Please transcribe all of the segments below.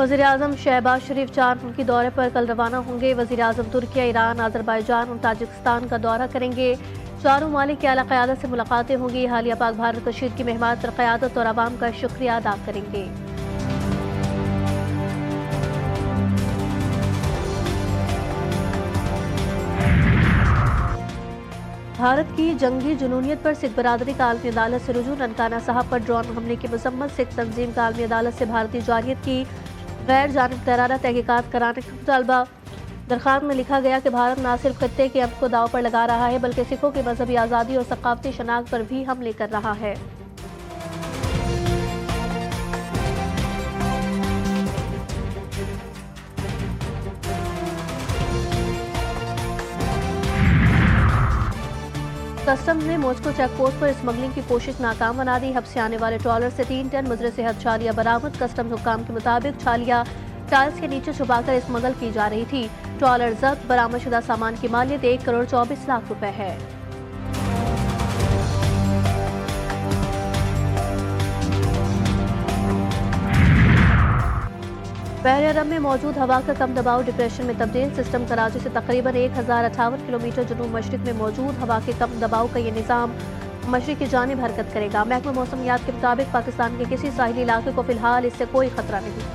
वज़ीर-ए-आज़म शहबाज शरीफ 4 मुल्की दौरे पर कल रवाना होंगे। वज़ीर-ए-आज़म तुर्किया, ईरान, अज़रबैजान और ताजिकिस्तान का दौरा करेंगे। चारों मालिक की आला क़यादत से मुलाकातें होंगी। हालिया पाक भारत कशीद की मेहमान पर क़यादत और आवाम का शुक्रिया अदा करेंगे। भारत की जंगी जुनूनियत पर सिख बरादरी का आलमी अदालत से रुजू। ननकाना साहब पर ड्रोन हमले की मजम्मत। सिख तंजीम का आलमी अदालत से भारतीय जारियत की गैर जानिबदाराना तहकीकात कराने का मुतालबा। दरख्वास्त में लिखा गया कि भारत न सिर्फ खत्ते के अमन को दाव पर लगा रहा है बल्कि सिखों की मजहबी आज़ादी और सकाफती शनाख्त पर भी हमले कर रहा है। कस्टम्स ने मॉस्को चेक पोस्ट पर स्मगलिंग की कोशिश नाकाम बना दी। हब से आने वाले ट्रॉलर से 3 टन मुजरे सेहत छालिया बरामद। कस्टम्स हुक्काम के मुताबिक छालिया टाइल्स के नीचे छुपाकर स्मगल की जा रही थी। ट्रॉलर जब्त। बरामदशुदा सामान की मालियत 1 करोड़ 24 लाख रुपए है। बहर अरब में मौजूद हवा का कम दबाव डिप्रेशन में तब्दील। सिस्टम कराची से तकरीबन 1058 किलोमीटर जनूब मशरिक में मौजूद हवा के कम दबाव का ये निज़ाम मशरिक की जानिब हरकत करेगा। महकमा मौसमियात के मुताबिक पाकिस्तान के किसी साहिली इलाके को फिलहाल इससे कोई खतरा नहीं।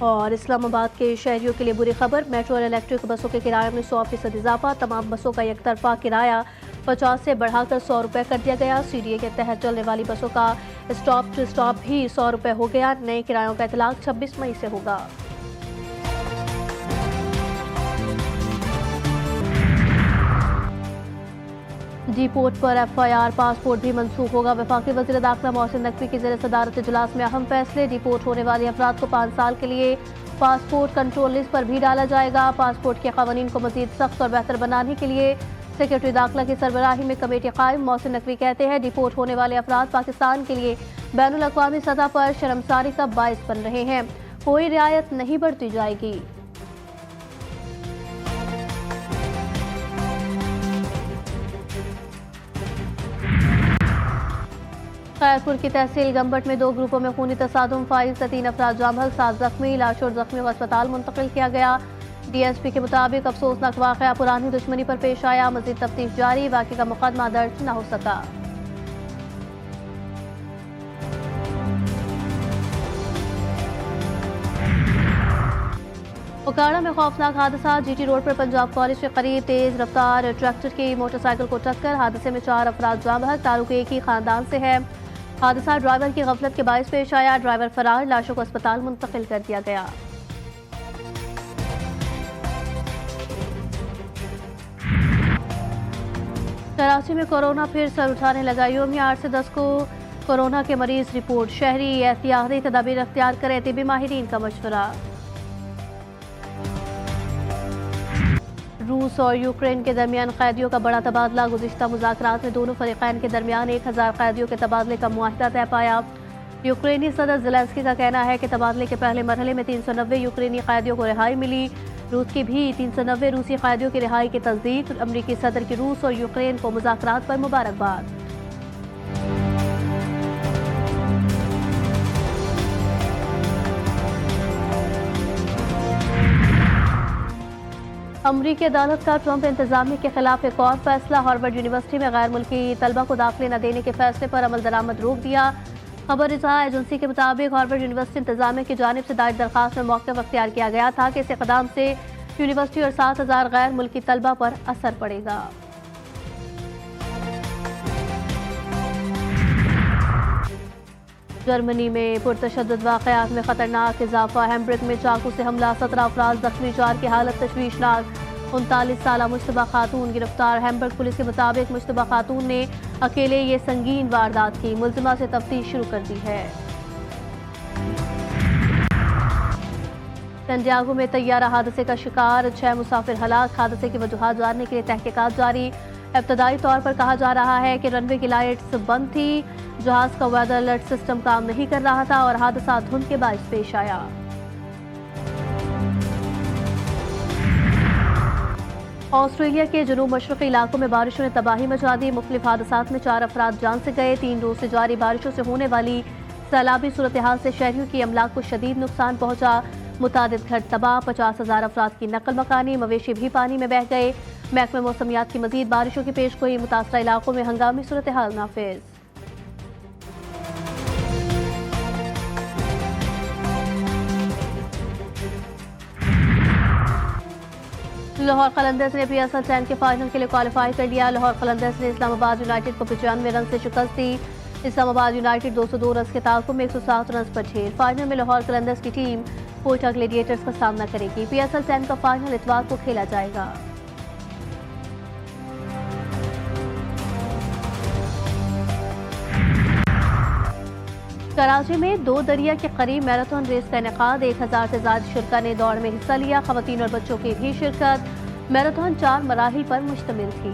और इस्लामाबाद के शहरियों के लिए बुरी खबर। मेट्रो और इलेक्ट्रिक बसों के किराए में 100% इजाफा। तमाम बसों का एक तरफा किराया 50 से बढ़ाकर 100 रुपये कर दिया गया। CDA के तहत चलने वाली बसों का स्टॉप टू स्टॉप भी 100 रुपये हो गया। नए किरायों का इतलाक 26 मई से होगा। डी पोर्ट पर FIR पासपोर्ट भी मनसूख होगा। वफाकी वज़ीर दाखिला मोहसिन नकवी की ज़ेर सदारत इजलास में अहम फैसले। डी पोर्ट होने वाले अफराद को 5 साल के लिए पासपोर्ट कंट्रोल लिस्ट पर भी डाला जाएगा। पासपोर्ट के क़वानीन को मज़ीद सख्त और बेहतर बनाने के लिए सेक्रेटरी दाखिला की सरबराही में कमेटी कायम। मोहसिन नकवी कहते हैं डिपोर्ट होने वाले अफराद पाकिस्तान के लिए बैनुल अक़वामी सतह पर शर्मसारी का बायस बन रहे हैं। कोई रियायत नहीं बरती जाएगी। खैरपुर की तहसील गंबट में 2 ग्रुपों में खूनी तसादुम। फायरिंग से 3 अफराद जाम बहक, 7 जख्मी। लाशों और जख्मियों को अस्पताल मुंतकिल किया गया। DSP के मुताबिक अफसोसनाक वाक़या पुरानी दुश्मनी पर पेश आया। मज़ीद तफ्तीश जारी। वाक़े का मुकदमा दर्ज न हो सका। उकाड़ा में खौफनाक हादसा। GT रोड पर पंजाब कॉलेज के करीब तेज रफ्तार ट्रैक्टर की मोटरसाइकिल को टक्कर। हादसे में 4 अफराद जाम बहक। ताल्लुक एक ही खानदान से है। हादसा ड्राइवर की गफलत के बायस पेश आया। ड्राइवर फरार। लाशों को अस्पताल मुंतकिल कर दिया गया। कराची में कोरोना फिर सर उठाने लगा। योमी 8 से 10 को कोरोना के मरीज रिपोर्ट। शहरी एहतियाती तदाबीर अख्तियार करें, तिबी माहिरीन का मशवरा। रूस और यूक्रेन के दरमियान कैदियों का बड़ा तबादला। गुज़िश्ता मुज़ाकरात में दोनों फरीक़ैन के दरमियान 1000 कैदियों के तबादले का मुआहदा तय पाया। यूक्रेनी सदर ज़ेलेंस्की का कहना है कि तबादले के पहले मरहले में 390 यूक्रेनी कैदियों को रिहाई मिली। रूस की भी 390 रूसी कैदियों की रिहाई की तस्दीक। अमरीकी सदर की रूस और यूक्रेन को मुज़ाकरात पर मुबारकबाद। अमरीकी अदालत का ट्रंप इंतजामिया के खिलाफ एक और फैसला। हार्वर्ड यूनिवर्सिटी में गैर मुल्की तलबा को दाखिले न देने के फैसले पर अमल दरामद रोक दिया। खबर रिज़ा एजेंसी के मुताबिक हार्वर्ड यूनिवर्सिटी इंतजामिया की जानिब से दायर दरखास्त में मौक़िफ़ अख्तियार किया गया था कि इस इक़दाम से यूनिवर्सिटी और 7000 गैर मुल्की तलबा पर असर पड़ेगा। जर्मनी में पुरतशद्दुद वाक़यात में खतरनाक इजाफा। हैम्बर्ग में चाकू से हमला, 17 अफराद जख्मी, 4 की हालत तशवीशनाक। 39 साला मुश्तबा खातून गिरफ्तार। हैम्बर्ग पुलिस के मुताबिक मुश्तबा खातून ने अकेले ये संगीन वारदात की। मुल्जिमा से तफ्तीश शुरू कर दी है। सैंटियागो में तैयारा हादसे का शिकार, 6 मुसाफिर हलाक। हादसे की वजूहात जानने के लिए तहकीकात जारी। इब्तदाई तौर पर कहा जा रहा है कि रनवे की लाइट्स बंद थी, जहाज का वेदर अलर्ट सिस्टम काम नहीं कर रहा था और हादसा धुंध के बायस पेश आया। ऑस्ट्रेलिया के जनूब मशरक़ी इलाकों में बारिशों ने तबाही मचा दी। मुख्तलिफ हादसात में 4 अफराद जान से गए। 3 रोज से जारी बारिशों से होने वाली सैलाबी सूरत हाल से शहरियों की अमलाक को शदीद नुकसान पहुंचा। मुतादिद घर तबाह, 50,000 अफराद की नकल मकानी, मवेशी भी पानी में बह गए। महकमे मौसमियात की मजीद बारिशों की पेशगोई, मुतासरा इलाकों में हंगामी सूरत हाल नाफिज। लाहौर कलंदर्स ने PSL 10 के फाइनल के लिए क्वालिफाई कर लिया। लाहौर कलंदर्स ने इस्लामाबाद यूनाइटेड को 95 रन से शिकस्त दी। इस्लामाबाद यूनाइटेड 202 रन के ताकुब में 107 रन पर ढेर। फाइनल में लाहौर कलंदर्स की टीम कोयटा ग्लेडिएटर्स का सामना करेगी। PSL 10 का फाइनल इतवार को खेला जाएगा। कराची में 2 दरिया के करीब मैराथन रेस का इनेकाद। 1000 से ज्यादा शुरा ने दौड़ में हिस्सा लिया। खवातीन और बच्चों की भी शिरकत। मैराथन 4 मराहिल पर मुश्तमिल थी।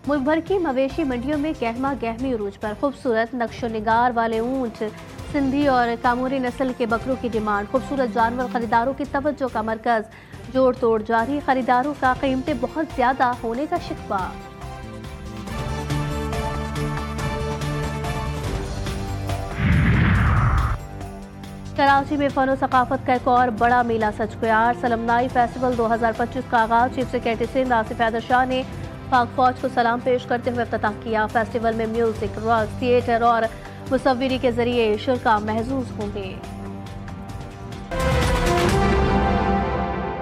मुल्क भर की मवेशी मंडियों में गहमा गहमी उरूज पर। खूबसूरत नक्शो निगार वाले ऊंट, सिंधी और कामूरी नस्ल के बकरों की डिमांड। खूबसूरत जानवर खरीदारों की तवज्जो का मरकज। जोड़ तोड़ जारी, खरीदारों का कीमतें बहुत ज्यादा होने का शिकवा। कराची में फनो सकाफत का एक और बड़ा मेला सच गया। सलमनाई फेस्टिवल 2025 का आगाज चीफ सेक्रेटरी सिंध आसिफ हैदर शाह ने पाक फौज को सलाम पेश करते हुए इफ्तिताह किया। फेस्टिवल में म्यूजिक, रॉक, थिएटर और मुसव्विरी के जरिए शुरा महसूस होंगे।